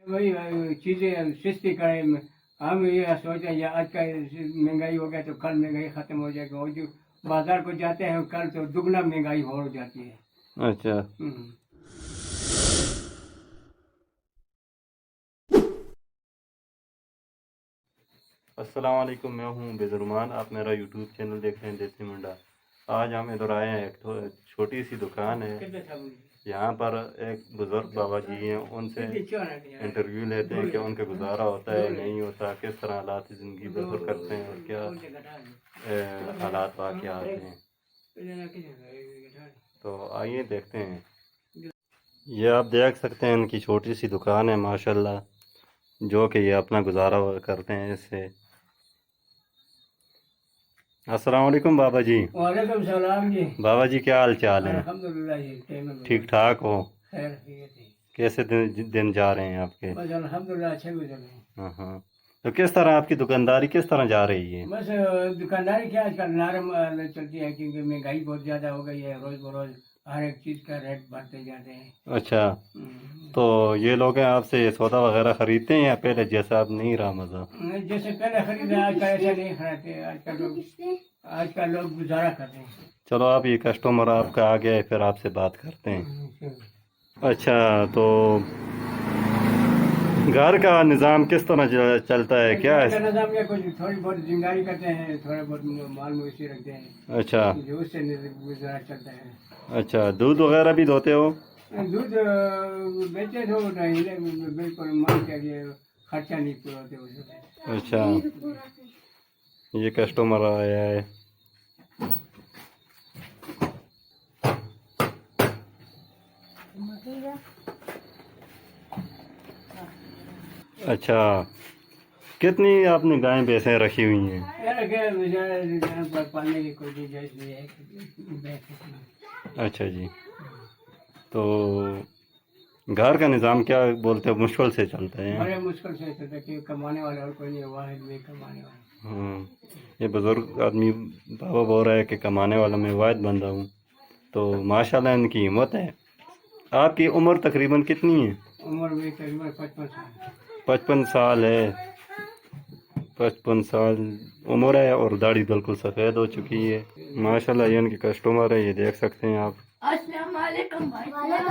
वही चीज़ें सस्ती करें। हम ये सोचें या आज का महंगाई हो गया तो कल महंगाई ख़त्म हो जाएगी, और जो बाजार को जाते हैं कल तो दुगना महंगाई हो जाती है। अच्छा। अस्सलाम वालेकुम, मैं हूँ बेज़ुर्मान। आप मेरा यूट्यूब चैनल देख रहे हैं देसी मुंडा। आज हम इधर आए हैं, एक छोटी सी दुकान है। यहाँ पर एक बुज़ुर्ग बाबा जी हैं, उनसे इंटरव्यू लेते हैं कि उनका गुजारा होता है नहीं होता, किस तरह हालात ज़िंदगी बसर करते हैं और क्या हालात वाक़यात हैं। तो आइए देखते हैं। ये आप देख सकते हैं इनकी छोटी सी दुकान है माशाल्लाह, जो कि ये अपना गुजारा करते हैं इससे। अस्सलाम वालेकुम बाबा जी। वालेकुम सलाम जी। बाबा जी क्या हाल चाल है? अल्हम्दुलिल्लाह जी, ठीक ठाक हो? खैर ठीक है। कैसे दिन जा रहे हैं आपके? बस अल्हम्दुलिल्लाह अच्छे गुजर रहे हैं। हाँ हाँ। तो किस तरह आपकी दुकानदारी किस तरह जा रही है? बस दुकानदारी क्या आजकल नरम चलती है, क्योंकि महंगाई बहुत ज़्यादा हो गई है, रोज़ बरोज़ हर एक चीज़ का रेट बढ़ते जाते हैं। अच्छा, तो ये लोग हैं आपसे सौदा वगैरह खरीदते हैं या पहले जैसा अब नहीं रहा मज़ा? जैसे पहले खरीदा आजकल ऐसा नहीं खरीदते, आजकल लोग गुजारा करते हैं। चलो, आप ये कस्टमर आपका आ गया है, फिर आपसे बात करते हैं। अच्छा, तो घर का निज़ाम किस तरह चलता है? क्या घर का है? निज़ाम या कुछ थोड़ी बहुत जिम्मेदारी करते हैं, थोड़ा बहुत माल मवेशी रखते हैं। अच्छा जो उससे गुजारा चलता है। अच्छा, दूध वगैरह भी दोते हो? दूध बेचे तो नहीं, बिल्कुल माल के लिए खर्चा नहीं पूरा होते उससे। अच्छा, ये कस्टमर आया है। अच्छा, कितनी आपने गायें भैंसें रखी हुई हैं? पालने की कोई गुंजाइश नहीं है। अच्छा जी, तो घर का निज़ाम क्या बोलते हैं, मुश्किल से चलता है? बड़े मुश्किल से चलता है, क्योंकि कमाने वाले और कोई नहीं, वाहिद में कमाने वाले। हाँ, ये बुज़ुर्ग आदमी बाबा बोल रहा है कि कमाने वाला मैं वाहिद बंदा हूँ। तो माशाल्लाह इनकी हिम्मत है। आपकी उम्र तकरीबन कितनी है? उम्र भी तकरीबन 55 साल। 55 साल है। 55 साल उम्र है और दाढ़ी बिल्कुल सफ़ेद हो चुकी है माशाल्लाह। ये इनके कस्टमर है, ये देख सकते हैं आप।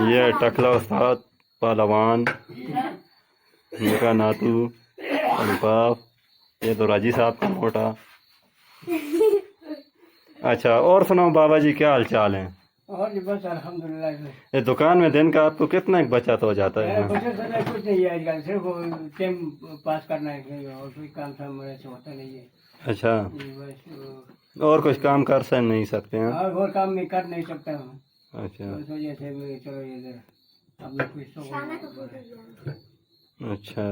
ये टकला उस्ताद पहलवान, इनका नातू अल्पाफ, ये तो राजी साहब का मोटा। अच्छा, और सुनाओ बाबा जी, क्या हाल चाल है? और बस अल्हम्दुलिल्लाह। ये दुकान में दिन का आपको कितना बचत हो जाता है? बचत कुछ नहीं है आजकल, सिर्फ टाइम पास करना है, और कोई काम था मेरे से होता नहीं है। अच्छा, बस और कुछ काम कर से नहीं सकते हैं? और काम मैं कर नहीं सकता हूँ। अच्छा उस वजह से मैं चलो इधर अपने कुछ अच्छा,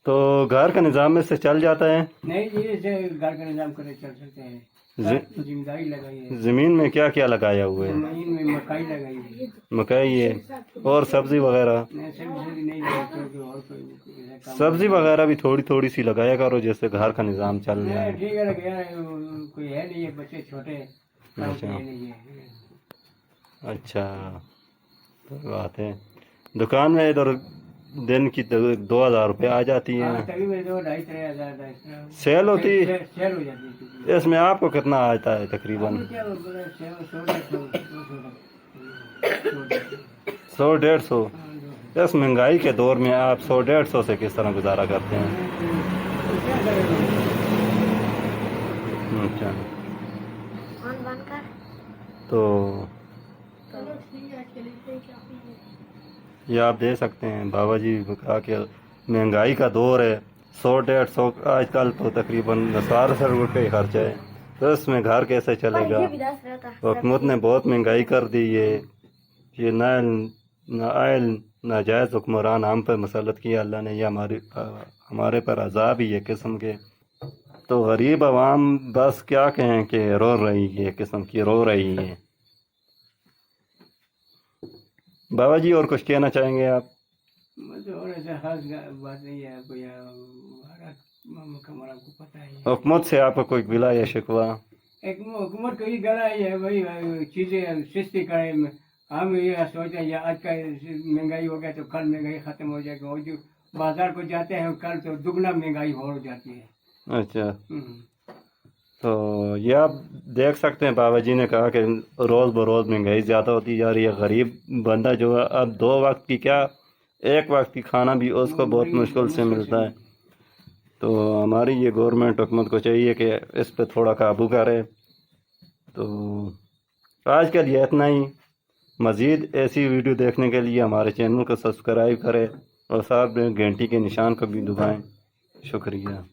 तो घर का निज़ाम में से चल जाता है? नहीं जी, से घर का निजाम करे चल सकते हैं। जिम्मेदारी लगाई है। ज़मीन में क्या क्या लगाया हुआ है? जमीन में मकाई लगाई है। मकई है, और सब्जी वगैरह? सब्जी नहीं लगाई, क्योंकि और कोई सब्जी वगैरह भी थोड़ी थोड़ी सी लगाया करो, जैसे घर का निज़ाम चल जाए। ठीक है लगे, कोई है नहीं है, बच्चे छोटे अच्छा नहीं है। अच्छा, तो बात है। दुकान में इधर दिन की 2000 रुपये आ जाती है। तकरीबन 2-2.5-3 हज़ार सेल होती सेल हो जाती है। इसमें आपको कितना आता है तकरीबन? 100-150। इस महंगाई के दौर में आप 100-150 से किस तरह गुजारा करते हैं? अच्छा, तो ये आप दे सकते हैं। बाबा जी ने कहा कि महंगाई का दौर है, 100-150 आजकल तो तकरीबन 1200 रुपये खर्चा है, तो इसमें घर कैसे चलेगा? हुकूमत ने बहुत महंगाई कर दी है। ये नाइल नाजायज़ हुक्मरान हम पर मसलत किया अल्लाह ने, ये हमारे पर अजाब ही है किस्म के। तो गरीब आवाम बस क्या कहें कि रो रही है, किस्म की रो रही है। बाबा जी और कुछ कहना चाहेंगे आप? और ऐसा खास बात नहीं है, कोई हमारा को पता ही है। हुकूमत से आपका कोई गिला या शिकवा? एक हुकूमत को ही गला ही है, वही चीज़ें सस्ती करें, हम ये सोचे ये आज का महंगाई हो गया तो कल महंगाई खत्म हो जाएगी, और जो बाजार को जाते हैं कल तो दुगना महंगाई हो जाती है। अच्छा, हम्म। तो ये आप देख सकते हैं बाबा जी ने कहा कि रोज़ बरोज़ महंगाई ज़्यादा होती जा रही है। गरीब बंदा जो है अब 2 वक्त की क्या, 1 वक्त की खाना भी उसको बहुत बड़ी मुश्किल से मिलता है। तो हमारी ये गवर्नमेंट हुकूमत को चाहिए कि इस पे थोड़ा काबू करे। तो आज के लिए इतना ही। मज़ीद ऐसी वीडियो देखने के लिए हमारे चैनल को सब्सक्राइब करें और साथ में घंटी के निशान को भी दबाएं। शुक्रिया।